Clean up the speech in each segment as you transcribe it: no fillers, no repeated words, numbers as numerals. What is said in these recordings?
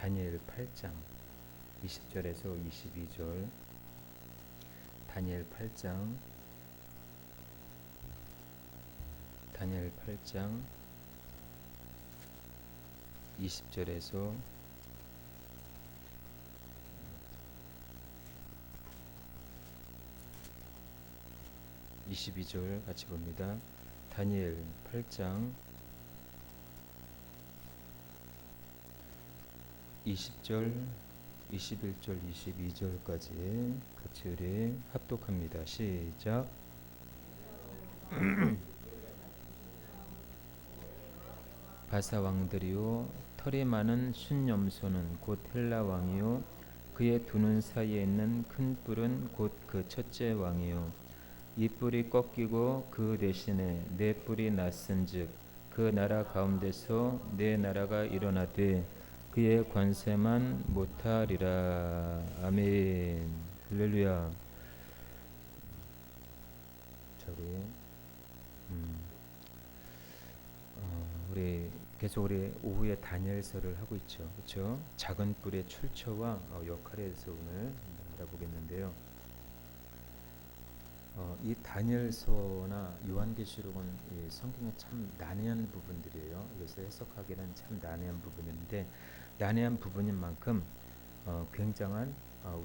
다니엘 8장 20절에서 22절. 다니엘 8장 20절에서 22절 같이 봅니다. 다니엘 8장 20절, 21절, 22절까지 같이 우리 합독합니다. 시작. 바사 왕들이요, 털이 많은 순염소는 곧 헬라 왕이요, 그의 두 눈 사이에 있는 큰 뿔은 곧 그 첫째 왕이요. 이 뿔이 꺾이고 그 대신에 네 뿔이 났은즉 그 나라 가운데서 네 나라가 일어나되 그의 관세만 못하리라. 아멘. 할렐루야. 우리 계속 우리 오후에 다니엘서를 하고 있죠. 그렇죠? 작은 뿔의 출처와 역할에 대해서 오늘 알아보겠는데요. 이 다니엘서나 요한계시록은 이 성경에 참 난해한 부분들이에요. 이것을 해석하기는 참 난해한 부분인데, 난해한 부분인 만큼 굉장한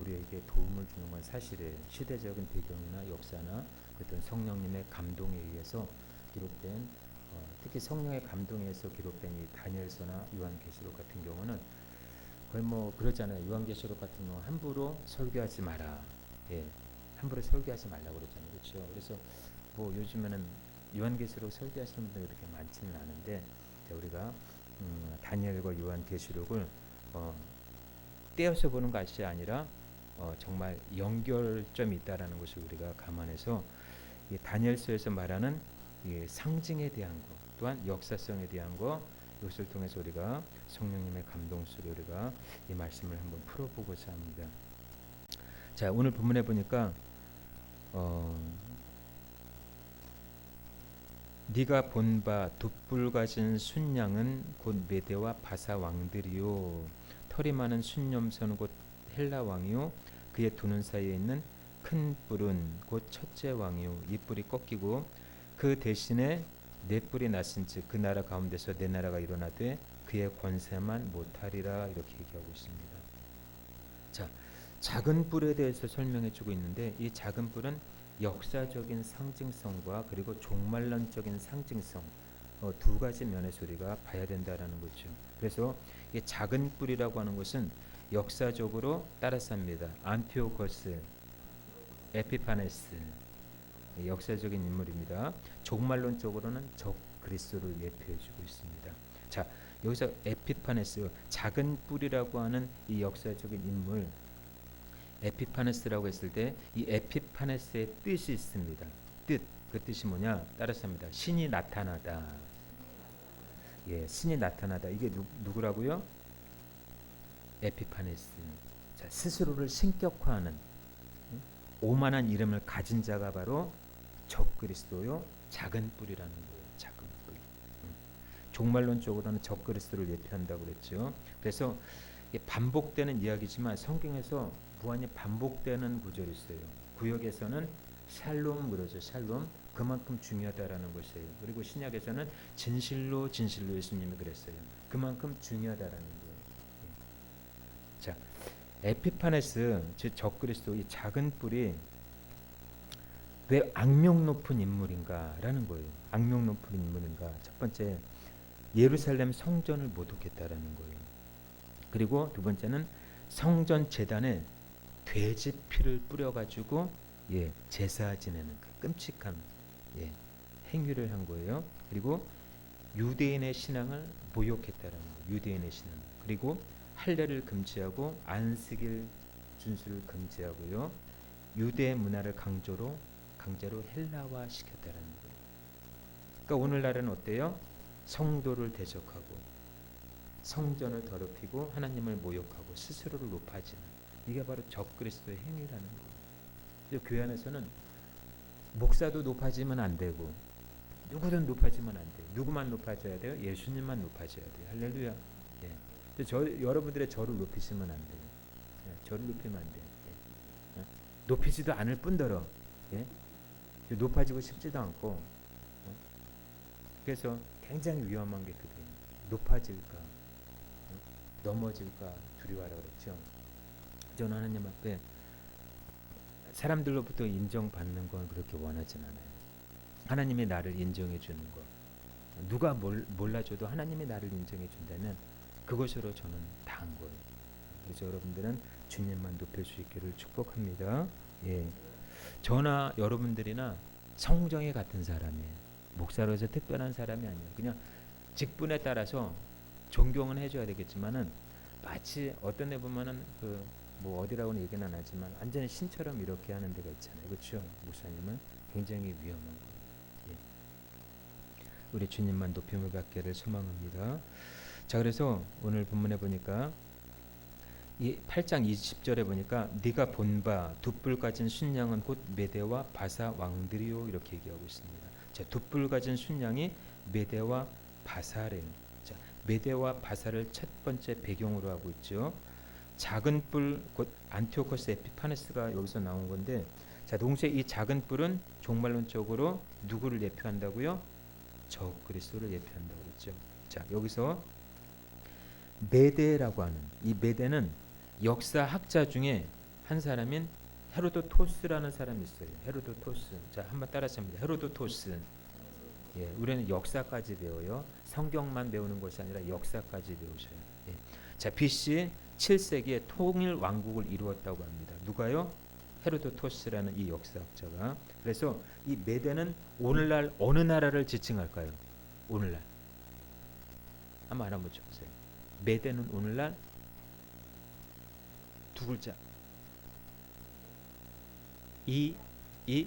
우리에게 도움을 주는 건 사실이에요. 시대적인 배경이나 역사나 어떤 성령님의 감동에 의해서 기록된, 특히 성령의 감동에 의해서 기록된 이 다니엘서나 요한계시록 같은 경우는 거의 그러잖아요. 요한계시록 같은 경우 함부로 설교하지 마라. 예. 함부로 설교하지 말라고 그러잖아요. 그렇죠? 그래서 요즘에는 요한계시록 설교하시는 분들이 그렇게 많지는 않은데, 우리가 다니엘과 요한계시록을 떼어서 보는 것이 아니라 정말 연결점이 있다라는 것을 우리가 감안해서 이 다니엘서에서 말하는 이 상징에 대한 것, 또한 역사성에 대한 것, 이것을 통해서 우리가 성령님의 감동 속에 우리가 이 말씀을 한번 풀어보고자 합니다. 자, 오늘 본문에 보니까 네가 본 바 두 뿔 가진 순양은 곧 메대와 바사 왕들이요, 털이 많은 순염소는 곧 헬라 왕이요, 그의 두 눈 사이에 있는 큰 뿔은 곧 첫째 왕이요, 이 뿔이 꺾이고 그 대신에 네 뿔이 났은즉 그 나라 가운데서 네 나라가 일어나되 그의 권세만 못하리라. 이렇게 얘기하고 있습니다. 자, 작은 뿔에 대해서 설명해주고 있는데, 이 작은 뿔은 역사적인 상징성과 그리고 종말론적인 상징성, 두 가지 면에서 우리가 봐야 된다라는 거죠. 그래서 이 작은 뿔이라고 하는 것은 역사적으로 따라서 합니다. 안티오코스 에피파네스, 역사적인 인물입니다. 종말론적으로는 적 그리스도를 예표해주고 있습니다. 자, 여기서 에피파네스, 작은 뿔이라고 하는 이 역사적인 인물, 에피파네스라고 했을 때 이 에피파네스의 뜻이 있습니다. 그 뜻이 뭐냐? 따라서 합니다. 신이 나타나다. 예, 신이 나타나다. 이게 누구라고요? 에피파네스. 자, 스스로를 신격화하는 오만한 이름을 가진 자가 바로 적그리스도요, 작은 뿔이라는 거예요. 작은 뿔. 종말론적으로는 적그리스도를 예표한다고 그랬죠. 그래서 반복되는 이야기지만 성경에서 무한히 반복되는 구절이 있어요. 구역에서는 샬롬 그러죠. 샬롬. 그만큼 중요하다라는 것이에요. 그리고 신약에서는 진실로 예수님이 그랬어요. 그만큼 중요하다라는 거예요. 자, 에피파네스, 즉 적그리스도, 이 작은 뿔이 왜 악명 높은 인물인가라는 거예요. 악명 높은 인물인가? 첫 번째, 예루살렘 성전을 모독했다라는 거예요. 그리고 두 번째는 성전 제단에 돼지 피를 뿌려가지고 제사 지내는 그 끔찍한 행위를 한 거예요. 그리고 유대인의 신앙을 모욕했다라는 거예요. 유대인의 신앙. 그리고 할례를 금지하고 안식일 준수를 금지하고요. 유대 문화를 강제로 헬라화 시켰다라는 거예요. 그러니까 오늘날은 어때요? 성도를 대적하고 성전을 더럽히고 하나님을 모욕하고 스스로를 높아지는, 이게 바로 적그리스도의 행위라는 거예요. 교회 안에서는 목사도 높아지면 안 되고 누구든 높아지면 안 돼요. 누구만 높아져야 돼요? 예수님만 높아져야 돼요. 할렐루야. 예. 여러분들의 저를 높이시면 안 돼요. 예, 저를 높이면 안 돼요. 예. 높이지도 않을 뿐더러 예? 높아지고 싶지도 않고 그래서 굉장히 위험한 게 그거예요. 높아질까 넘어질까 두려워하라 그랬죠. 저는 하나님 앞에 사람들로부터 인정받는 건 그렇게 원하진 않아요. 하나님이 나를 인정해 주는 거. 누가 몰라줘도 하나님이 나를 인정해 준다면 그것으로 저는 다 한 거예요. 그래서 여러분들은 주님만 높일 수 있기를 축복합니다. 예. 저나 여러분들이나 성정이 같은 사람이에요. 목사로서 특별한 사람이 아니에요. 그냥 직분에 따라서 존경은 해줘야 되겠지만은 마치 어떤 데 보면은 뭐 어디라고는 얘기는 안 하지만 완전히 신처럼 이렇게 하는 데가 있잖아요. 그렇죠? 목사님은 굉장히 위험한 거예요. 예. 우리 주님만 높임을 받기를 소망합니다. 자, 그래서 오늘 본문에 보니까 이 8장 20절에 보니까 네가 본 바 둣불 가진 순양은 곧 메대와 바사 왕들이요 이렇게 얘기하고 있습니다. 자, 둣불 가진 순양이 메대와 바사래요. 자, 메대와 바사를 첫 번째 배경으로 하고 있죠. 작은 뿔 곧 안티오코스 에피파네스가 여기서 나온 건데, 자, 동시에 이 작은 뿔은 종말론적으로 누구를 예표한다고요? 적그리스도를 예표한다고 그랬죠. 자, 여기서 메대라고 하는 이 메대는 역사학자 중에 한 사람인 헤로도토스라는 사람이 있어요. 헤로도토스. 자, 한번 따라서 합니다. 헤로도토스. 예, 우리는 역사까지 배워요. 성경만 배우는 것이 아니라 역사까지 배우셔요. 예. 자, BC 7세기에 통일 왕국을 이루었다고 합니다. 누가요? 헤로도토스라는 이 역사학자가. 그래서 이 메대는 오늘날 어느 나라를 지칭할까요? 오늘날. 한번 알아보셔 보세요. 메대는 오늘날 두 글자. 이란. 예,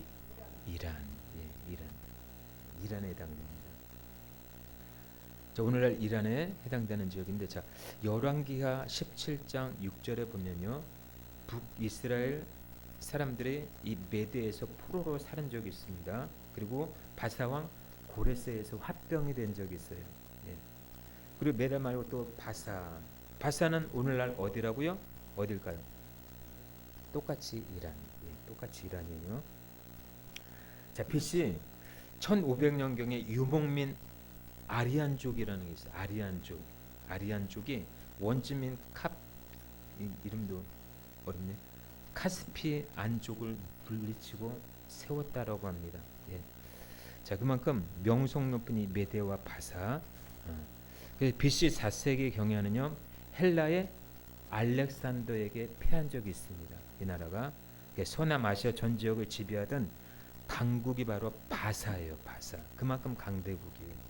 이란에 해당됩니다. 자, 오늘날 이란에 해당되는 지역인데, 자, 열왕기하 17장 6절에 보면요, 북이스라엘 사람들이 이 메대에서 포로로 살은 적이 있습니다. 그리고 바사왕 고레스에서 화병이 된 적이 있어요. 예. 그리고 메대 말고 또 바사는 오늘날 어디라고요? 어딜까요? 똑같이 이란. 예, 똑같이 이란이에요. 자, BC 1500년경에 유목민 아리안족이라는 게 있어요. 아리안족이 원주민 이름도 어렵네. 카스피 안족을 물리치고 세웠다라고 합니다. 예. 자, 그만큼 명성 높은 이 메대와 바사. BC 4세기 경에는요, 헬라의 알렉산더에게 패한 적이 있습니다. 이 나라가 서남아시아 전 지역을 지배하던 강국이 바로 바사예요. 바사. 그만큼 강대국이에요.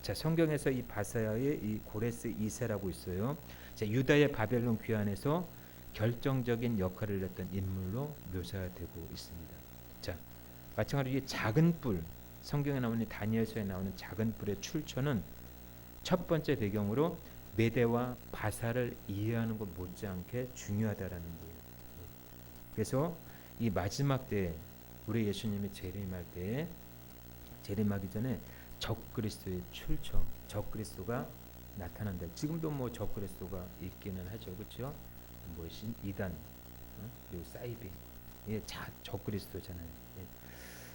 자, 성경에서 이 바사의 이 고레스 2세라고 있어요. 자, 유다의 바벨론 귀환에서 결정적인 역할을 했던 인물로 묘사되고 있습니다. 자, 마찬가지로 이 작은 뿔, 성경에 나오는 다니엘서에 나오는 작은 뿔의 출처는 첫 번째 배경으로 메대와 바사를 이해하는 것 못지않게 중요하다라는 거예요. 그래서 이 마지막 때 우리 예수님이 재림할 때, 재림하기 전에 적그리스도의 출처, 적그리스도가 나타난다. 지금도 뭐 적그리스도가 있기는 하죠, 그렇죠? 뭐 이단, 그리고 사이비, 예, 적그리스도잖아요. 예.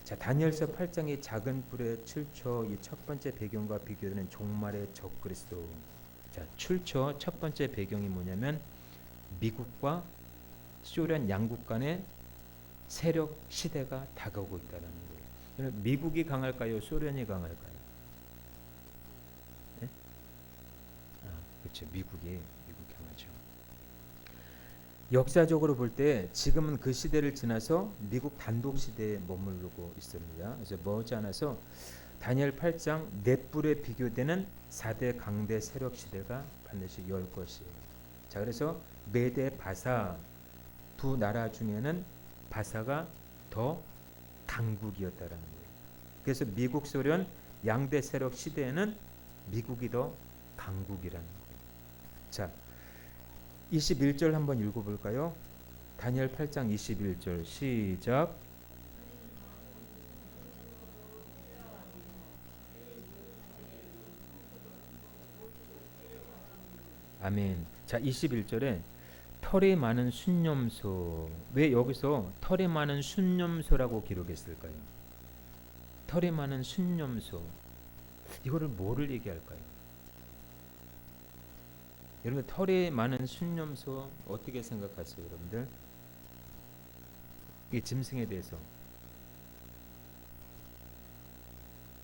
자, 다니엘서 8장의 작은 뿔의 출처, 이 첫 번째 배경과 비교되는 종말의 적그리스도. 자, 출처 첫 번째 배경이 뭐냐면 미국과 소련 양국 간의 세력 시대가 다가오고 있다는 거예요. 미국이 강할까요? 소련이 강할까요? 네? 그렇죠. 미국이 강하죠. 역사적으로 볼 때 지금은 그 시대를 지나서 미국 단독 시대에 머무르고 있습니다. 그래서 머지않아서 다니엘 8장 넷불에 비교되는 4대 강대 세력 시대가 반드시 열 것이에요. 자, 그래서 메대 바사 두 나라 중에는 바사가 더 강국이었다라는 거예요. 그래서 미국 소련 양대 세력 시대에는 미국이 더 강국이라는 거예요. 자, 21절 한번 읽어볼까요? 다니엘 8장 21절 시작. 아멘. 자, 21절에 털이 많은 순념소. 왜 여기서 털이 많은 순념소라고 기록했을까요? 털이 많은 순념소. 이거를 뭐를 얘기할까요? 여러분, 털이 많은 순념소 어떻게 생각하세요, 여러분들? 이 짐승에 대해서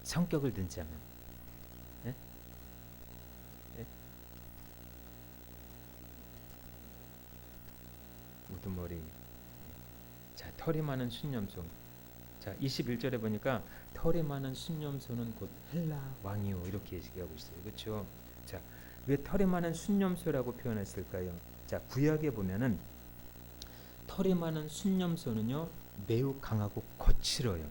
성격을 듣자면, 예? 예? 우두머리. 자, 털이 많은 순념소. 자, 21절에 보니까 털이 많은 순념소는 곧 헬라 왕이요 이렇게 얘기하고 있어요. 그렇죠? 자, 왜 털이 많은 순념소라고 표현했을까요? 자, 구약에 보면은 털이 많은 순념소는요 매우 강하고 거칠어요.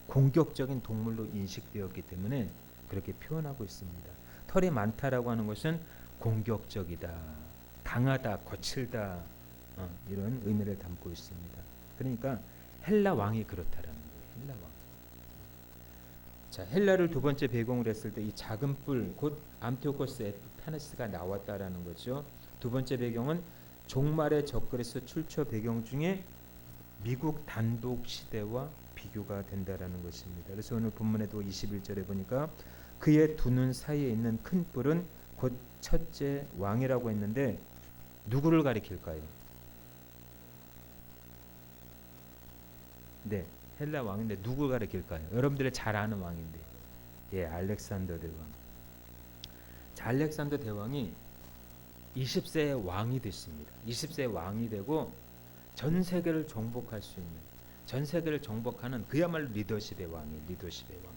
공격적인 동물로 인식되었기 때문에 그렇게 표현하고 있습니다. 털이 많다라고 하는 것은 공격적이다, 강하다, 거칠다, 이런 의미를 담고 있습니다. 그러니까 헬라 왕이 그렇다라는 거예요. 헬라 왕. 자, 헬라를 두 번째 배경으로 했을 때 이 작은 뿔 곧 암티오코스 에피파네스가 나왔다라는 거죠. 두 번째 배경은 종말의 적그리스도 출처 배경 중에 미국 단독 시대와 비교가 된다라는 것입니다. 그래서 오늘 본문에도 21절에 보니까 그의 두 눈 사이에 있는 큰 뿔은 곧 첫째 왕이라고 했는데 누구를 가리킬까요? 네, 헬라 왕인데 누구 가리킬까요? 여러분들이 잘 아는 왕인데, 예, 알렉산더 대왕. 자, 알렉산더 대왕이 20세의 왕이 됐습니다. 20세의 왕이 되고 전 세계를 정복할 수 있는, 전 세계를 정복하는 그야말로 리더십의 왕이에요. 리더십의 왕.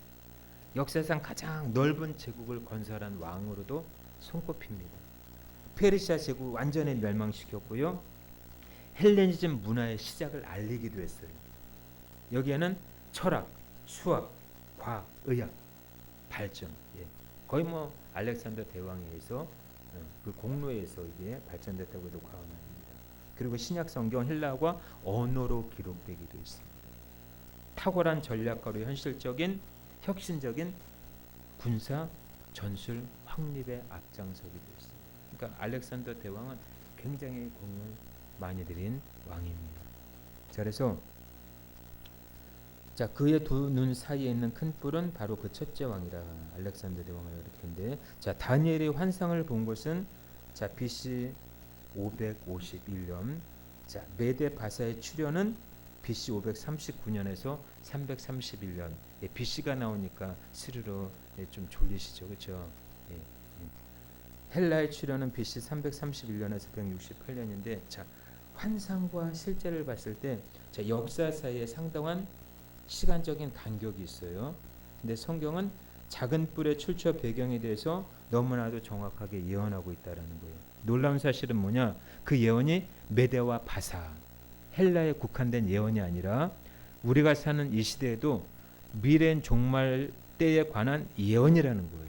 역사상 가장 넓은 제국을 건설한 왕으로도 손꼽힙니다. 페르시아 제국 완전히 멸망시켰고요. 헬레니즘 문화의 시작을 알리기도 했어요. 여기에는 철학, 수학, 과학, 의학, 발전, 예. 거의 뭐 알렉산더 대왕에 의해서 그 공로에 의해서 이게 발전됐다고 해도 과언이 아닙니다. 그리고 신약 성경 헬라어가 언어로 기록되기도 했습니다. 탁월한 전략가로 현실적인 혁신적인 군사 전술 확립에 앞장서기도 했습니다. 그러니까 알렉산더 대왕은 굉장히 공을 많이 들인 왕입니다. 자, 그래서 자, 그의 두 눈 사이에 있는 큰 뿔은 바로 그 첫째 왕이라 알렉산더 대왕을 이렇게인데, 자, 다니엘이 환상을 본 것은 자 BC 551년, 자 메데 바사의 출현은 BC 539년에서 331년. 예, BC가 나오니까 스르르 좀 졸리시죠, 그렇죠? 예, 예. 헬라의 출현은 BC 331년에서 168년인데, 자 환상과 실제를 봤을 때, 자 역사 사이에 상당한 시간적인 간격이 있어요. 근데 성경은 작은 뿔의 출처 배경에 대해서 너무나도 정확하게 예언하고 있다는 거예요. 놀라운 사실은 뭐냐? 그 예언이 메데와 바사, 헬라에 국한된 예언이 아니라 우리가 사는 이 시대에도 미래인 종말 때에 관한 예언이라는 거예요.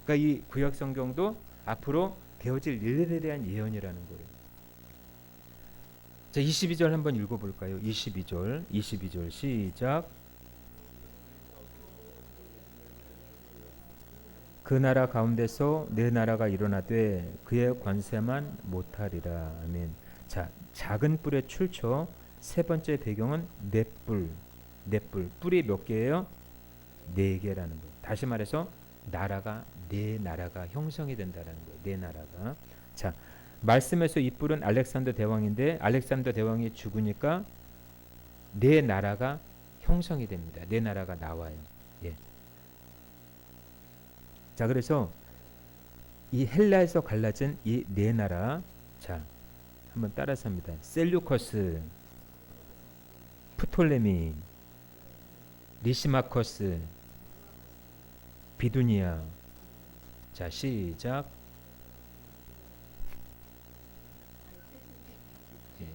그러니까 이 구약 성경도 앞으로 되어질 일들에 대한 예언이라는 거예요. 자, 22절 한번 읽어볼까요? 22절 시작. 그 나라 가운데서 내 나라가 일어나되 그의 관세만 못하리라. 아멘. 자, 작은 뿔의 출처 세 번째 배경은 넷뿔. 뿔이 몇 개예요? 네 개라는 거예요. 다시 말해서 나라가 네 나라가 형성이 된다라는 거예요. 네 나라가. 자, 말씀에서 이 뿔은 알렉산더 대왕인데 알렉산더 대왕이 죽으니까 네 나라가 형성이 됩니다. 네 나라가 나와요. 예. 자, 그래서 이 헬라에서 갈라진 이 네 나라, 자 한번 따라서 합니다. 셀류커스, 프톨레미, 리시마커스, 비두니아. 자, 시작. 예.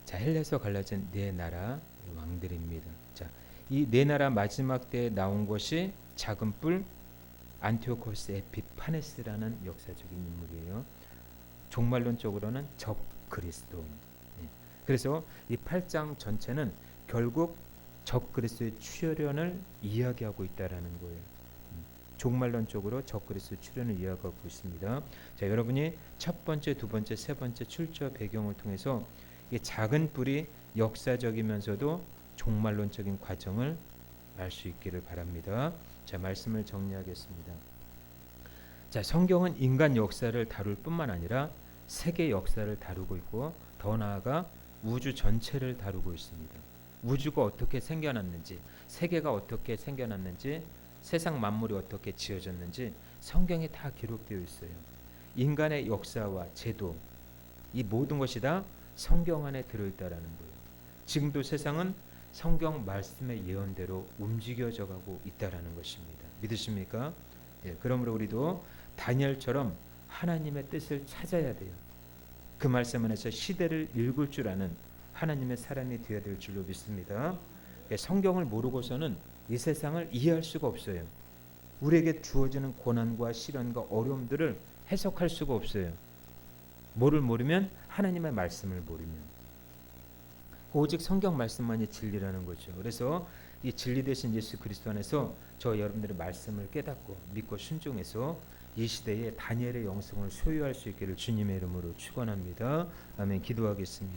자, 헬라에서 갈라진 네 나라 왕들입니다. 자, 이 네 나라 마지막 때에 나온 것이 작은 뿔 안티오코스 에피파네스라는 역사적인 인물이에요. 종말론적으로는 적 그리스도. 예. 그래서 이 8장 전체는 결국 적 그리스도의 출현을 이야기하고 있다라는 거예요. 종말론적으로 적그리스도 출현을 이야기하고 있습니다. 자, 여러분이 첫 번째, 두 번째, 세 번째 출처 배경을 통해서 이 작은 뿔이 역사적이면서도 종말론적인 과정을 알 수 있기를 바랍니다. 자, 말씀을 정리하겠습니다. 자, 성경은 인간 역사를 다룰 뿐만 아니라 세계 역사를 다루고 있고 더 나아가 우주 전체를 다루고 있습니다. 우주가 어떻게 생겨났는지, 세계가 어떻게 생겨났는지, 세상 만물이 어떻게 지어졌는지 성경에 다 기록되어 있어요. 인간의 역사와 제도, 이 모든 것이 다 성경 안에 들어있다라는 거예요. 지금도 세상은 성경 말씀의 예언대로 움직여져 가고 있다라는 것입니다. 믿으십니까? 예, 그러므로 우리도 다니엘처럼 하나님의 뜻을 찾아야 돼요. 그 말씀 안에서 시대를 읽을 줄 아는 하나님의 사람이 되어야 될 줄로 믿습니다. 성경을 모르고서는 이 세상을 이해할 수가 없어요. 우리에게 주어지는 고난과 시련과 어려움들을 해석할 수가 없어요. 뭐를 모르면 하나님의 말씀을 모르면. 오직 성경 말씀만이 진리라는 거죠. 그래서 이 진리 되신 예수 그리스도 안에서 저 여러분들의 말씀을 깨닫고 믿고 순종해서 이 시대에 다니엘의 영성을 소유할 수 있기를 주님의 이름으로 축원합니다. 아멘. 기도하겠습니다.